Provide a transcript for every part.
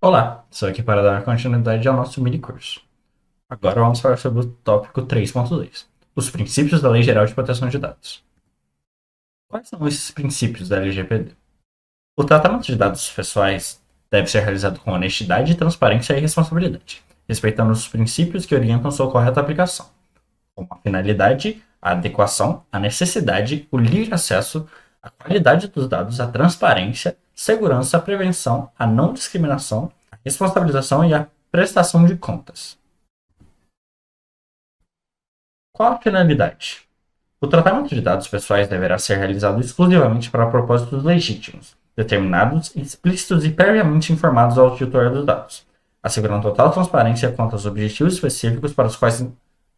Olá, estou aqui para dar continuidade ao nosso mini curso. Agora vamos falar sobre o tópico 3.2, os princípios da Lei Geral de Proteção de Dados. Quais são esses princípios da LGPD? O tratamento de dados pessoais deve ser realizado com honestidade, transparência e responsabilidade, respeitando os princípios que orientam sua correta aplicação, como a finalidade, a adequação, a necessidade, o livre acesso, a qualidade dos dados, a transparência, segurança, a prevenção, a não discriminação, a responsabilização e a prestação de contas. Qual a finalidade? O tratamento de dados pessoais deverá ser realizado exclusivamente para propósitos legítimos, determinados, explícitos e previamente informados ao titular dos dados, assegurando total transparência quanto aos objetivos específicos para os quais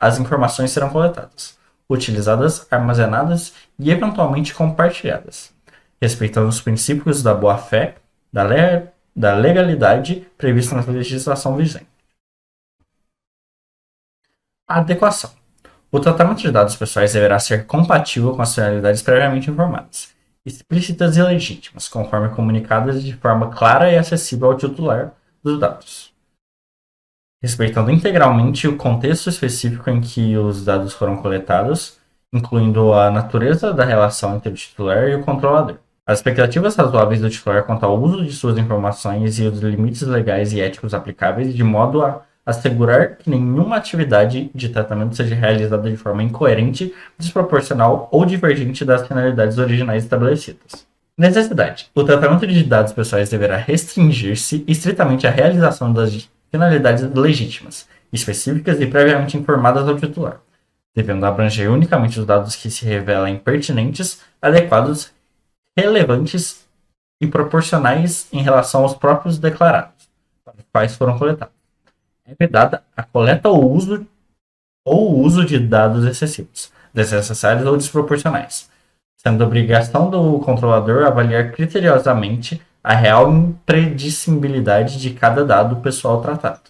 as informações serão coletadas, utilizadas, armazenadas e eventualmente compartilhadas, respeitando os princípios da boa-fé, da legalidade previstos na legislação vigente. A adequação. O tratamento de dados pessoais deverá ser compatível com as finalidades previamente informadas, explícitas e legítimas, conforme comunicadas de forma clara e acessível ao titular dos dados, respeitando integralmente o contexto específico em que os dados foram coletados, incluindo a natureza da relação entre o titular e o controlador. As expectativas razoáveis do titular quanto ao uso de suas informações e os limites legais e éticos aplicáveis, de modo a assegurar que nenhuma atividade de tratamento seja realizada de forma incoerente, desproporcional ou divergente das finalidades originais estabelecidas. Necessidade. O tratamento de dados pessoais deverá restringir-se estritamente à realização das finalidades legítimas, específicas e previamente informadas ao titular, devendo abranger unicamente os dados que se revelem pertinentes, adequados, relevantes e proporcionais em relação aos próprios declarados, para os quais foram coletados. É vedada a coleta ou o uso de dados excessivos, desnecessários ou desproporcionais, sendo obrigação do controlador avaliar criteriosamente a real impredicionalidade de cada dado pessoal tratado,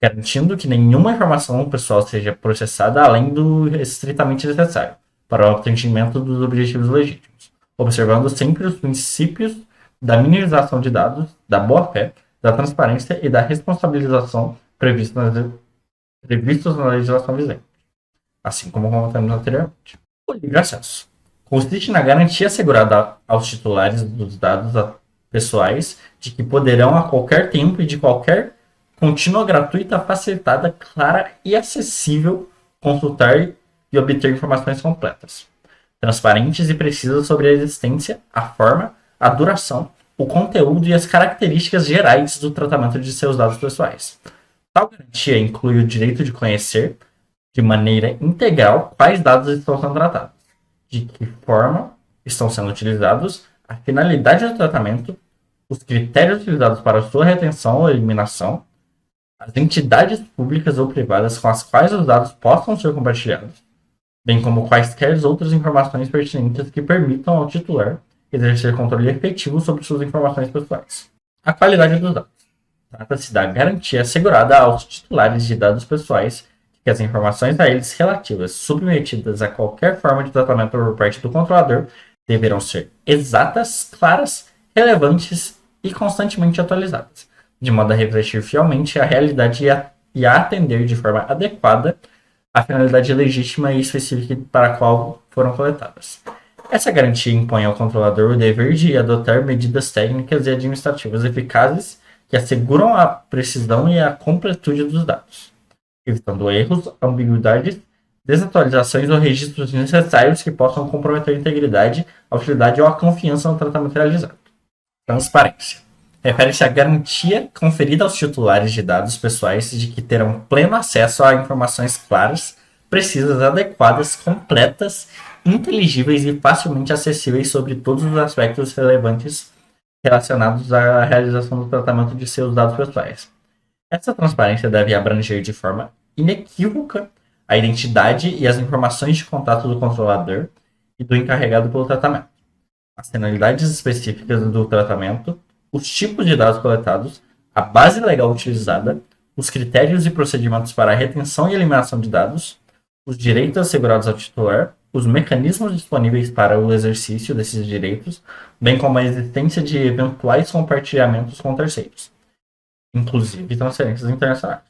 garantindo que nenhuma informação pessoal seja processada além do estritamente necessário para o atendimento dos objetivos legítimos, observando sempre os princípios da minimização de dados, da boa-fé, da transparência e da responsabilização previstos na legislação vigente, assim como comentamos anteriormente. O livre acesso consiste na garantia assegurada aos titulares dos dados pessoais de que poderão a qualquer tempo e de qualquer contínua, gratuita, facilitada, clara e acessível consultar e obter informações completas, transparentes e precisas sobre a existência, a forma, a duração, o conteúdo e as características gerais do tratamento de seus dados pessoais. Tal garantia inclui o direito de conhecer, de maneira integral, quais dados estão sendo tratados, de que forma estão sendo utilizados, a finalidade do tratamento, os critérios utilizados para sua retenção ou eliminação, as entidades públicas ou privadas com as quais os dados possam ser compartilhados, bem como quaisquer outras informações pertinentes que permitam ao titular exercer controle efetivo sobre suas informações pessoais. A qualidade dos dados. Trata-se da garantia assegurada aos titulares de dados pessoais que as informações a eles relativas, submetidas a qualquer forma de tratamento por parte do controlador, deverão ser exatas, claras, relevantes e constantemente atualizadas, de modo a refletir fielmente a realidade e a atender de forma adequada a finalidade legítima e específica para a qual foram coletadas. Essa garantia impõe ao controlador o dever de adotar medidas técnicas e administrativas eficazes que asseguram a precisão e a completude dos dados, evitando erros, ambiguidades, desatualizações ou registros necessários que possam comprometer a integridade, a utilidade ou a confiança no tratamento realizado. Transparência. Refere-se à garantia conferida aos titulares de dados pessoais de que terão pleno acesso a informações claras, precisas, adequadas, completas, inteligíveis e facilmente acessíveis sobre todos os aspectos relevantes relacionados à realização do tratamento de seus dados pessoais. Essa transparência deve abranger de forma inequívoca a identidade e as informações de contato do controlador e do encarregado pelo tratamento, as finalidades específicas do tratamento, os tipos de dados coletados, a base legal utilizada, os critérios e procedimentos para a retenção e eliminação de dados, os direitos assegurados ao titular, os mecanismos disponíveis para o exercício desses direitos, bem como a existência de eventuais compartilhamentos com terceiros. inclusive transferências internacionais,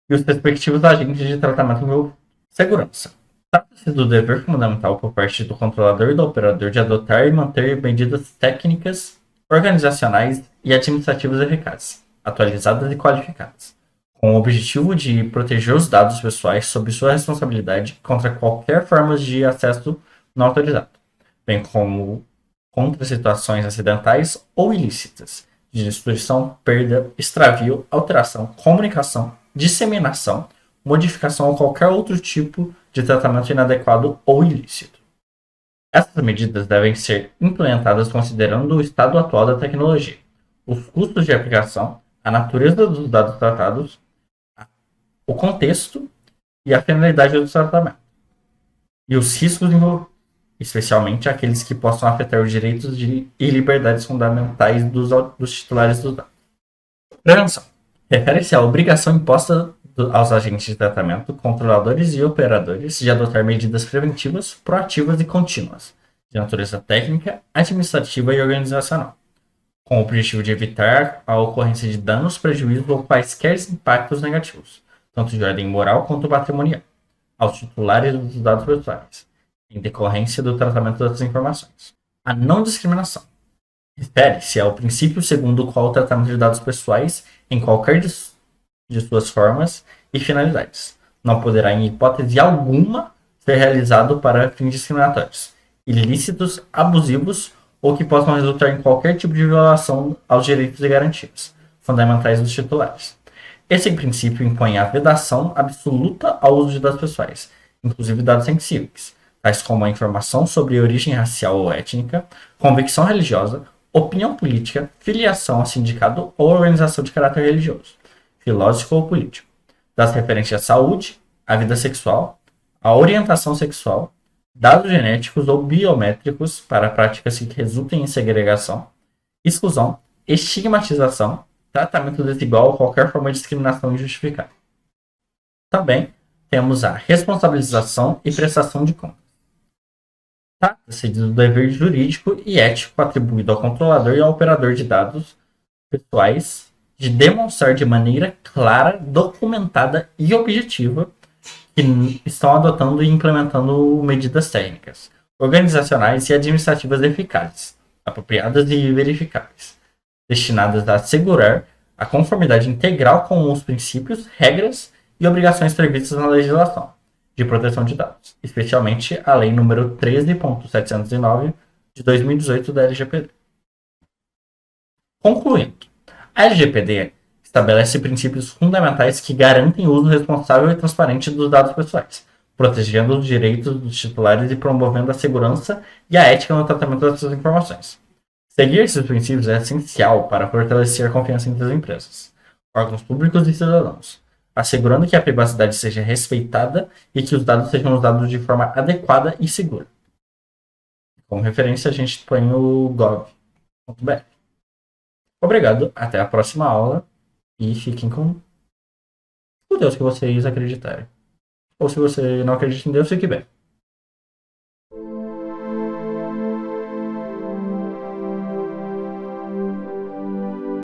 e os respectivos agentes de tratamento envolvidos. Segurança. Trata-se do dever fundamental por parte do controlador e do operador de adotar e manter medidas técnicas, organizacionais e administrativas eficazes, atualizadas e qualificadas, com o objetivo de proteger os dados pessoais sob sua responsabilidade contra qualquer forma de acesso não autorizado, bem como contra situações acidentais ou ilícitas, de destruição, perda, extravio, alteração, comunicação, disseminação, modificação ou qualquer outro tipo de tratamento inadequado ou ilícito. Essas medidas devem ser implementadas considerando o estado atual da tecnologia, os custos de aplicação, a natureza dos dados tratados, o contexto e a finalidade do tratamento, e os riscos envolvidos, especialmente aqueles que possam afetar os direitos e liberdades fundamentais dos titulares dos dados. Prevenção. Refere-se à obrigação imposta aos agentes de tratamento, controladores e operadores de adotar medidas preventivas, proativas e contínuas, de natureza técnica, administrativa e organizacional, com o objetivo de evitar a ocorrência de danos, prejuízos ou quaisquer impactos negativos, tanto de ordem moral quanto patrimonial, aos titulares dos dados pessoais, em decorrência do tratamento dessas informações. A não discriminação. Refere-se ao princípio segundo o qual o tratamento de dados pessoais, em qualquer de suas formas e finalidades, não poderá, em hipótese alguma, ser realizado para fins discriminatórios, ilícitos, abusivos ou que possam resultar em qualquer tipo de violação aos direitos e garantias fundamentais dos titulares. Esse princípio impõe a vedação absoluta ao uso de dados pessoais, inclusive dados sensíveis, tais como a informação sobre origem racial ou étnica, convicção religiosa, opinião política, filiação a sindicato ou organização de caráter religioso, filosófico ou político, das referentes à saúde, à vida sexual, à orientação sexual, dados genéticos ou biométricos para práticas que resultem em segregação, exclusão, estigmatização, tratamento desigual ou qualquer forma de discriminação injustificada. Também temos a responsabilização e prestação de contas. Trata-se do dever jurídico e ético atribuído ao controlador e ao operador de dados pessoais de demonstrar de maneira clara, documentada e objetiva que estão adotando e implementando medidas técnicas, organizacionais e administrativas eficazes, apropriadas e verificáveis, destinadas a assegurar a conformidade integral com os princípios, regras e obrigações previstas na legislação de proteção de dados, especialmente a Lei nº 13.709 de 2018 da LGPD. Concluindo, a LGPD estabelece princípios fundamentais que garantem o uso responsável e transparente dos dados pessoais, protegendo os direitos dos titulares e promovendo a segurança e a ética no tratamento dessas informações. Seguir esses princípios é essencial para fortalecer a confiança entre as empresas, órgãos públicos e cidadãos, assegurando que a privacidade seja respeitada e que os dados sejam usados de forma adequada e segura. Como referência, a gente põe o gov.br. Obrigado, até a próxima aula e fiquem com o Deus que vocês acreditarem. Ou se você não acredita em Deus, fique bem.